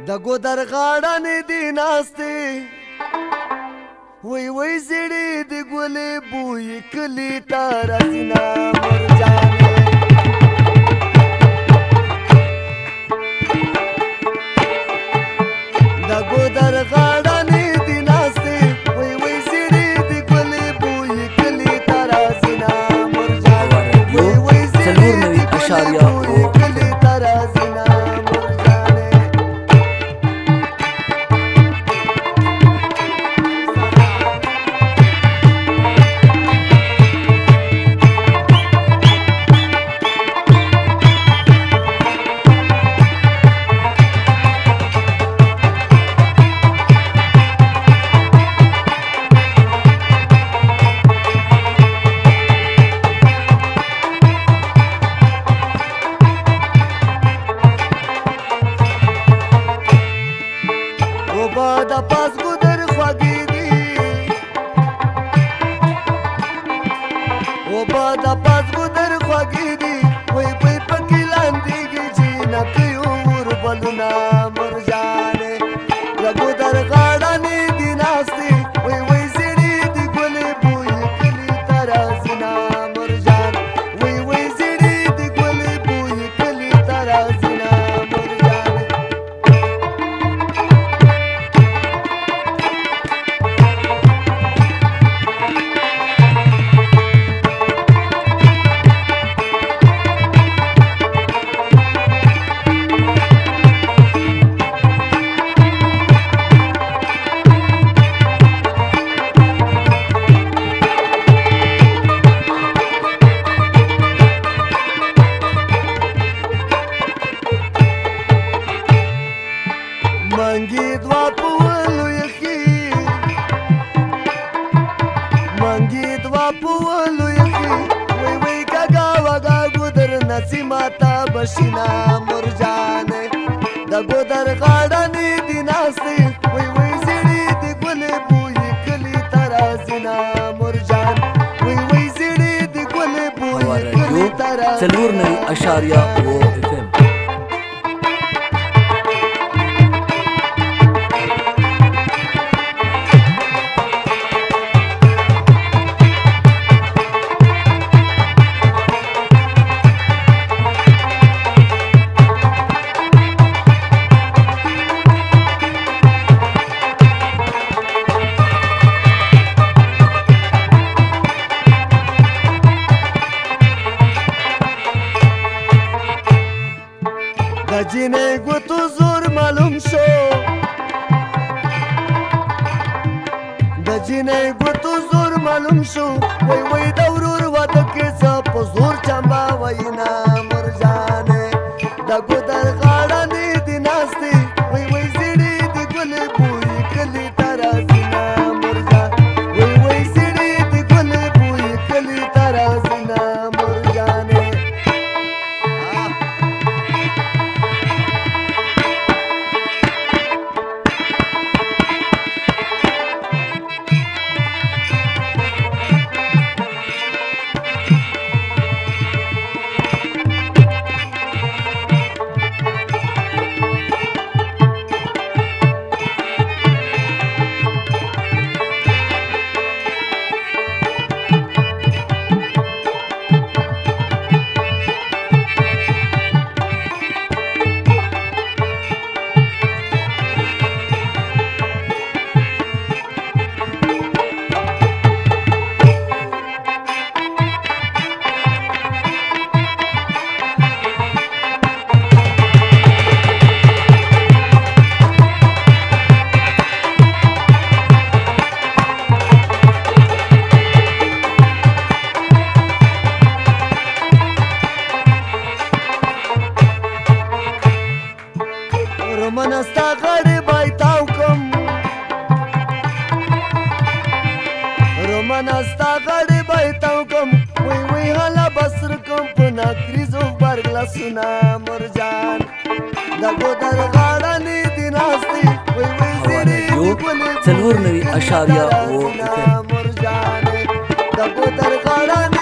د ګودر غاړه دي ناستې وای وای زړې د ګلې بوی کلی ته راځي نه مرجانې د ګودر غاړه دي ناستې وای وای زړې د ګلې بوی کلی ته راځي نه مرجانې وای وای زړې د ګلې بوی کلی ته راځي نه د پاس ګودر خوږې دي اوبه د پاس ګودر خوږې دي وای پای پکې لاندېږي چې نه کوي اوربلونه مرجانې د ګودر غاړه دي ناستې وای وای زړې د ګلې بوی کلي ته راځي نه مرجان وای وای زړې د ګلې بوی کلي ته راځي نه مرجانې منګي دوا پولو یخي منګي دوا پولو یخي وای وای کاګا وګا ګودر نسی ماتا بشینا مرجانې د ګودر غاړه دي ناستې وای وای زړې د ګلې بوی کلی ته راځي نه مرجان وای وای زړې د ګلې بوی کلی ته راځي د جینې ګوتو زور معلوم شو د جینې ګوتو زور معلوم شو وای وای د ورور واده کې څه په زور چمبا وینا مرجانې د ګودر غاړه دي ناستې وای وای زړې د ګلې بوی کلي ته راځي نه مرجان وای وای زړې د ګلې بوی کلي ته راځي نه مرجانې رومنستا غړې بایتاو کم رومنستا غړې بایتاو کم وای وای حالا بسر کم په ناکریزو برګلاسونه مرجان د ګودر غاړه دي ناستې وای وای زړې د ګلې مرجانې د ګودر غاړه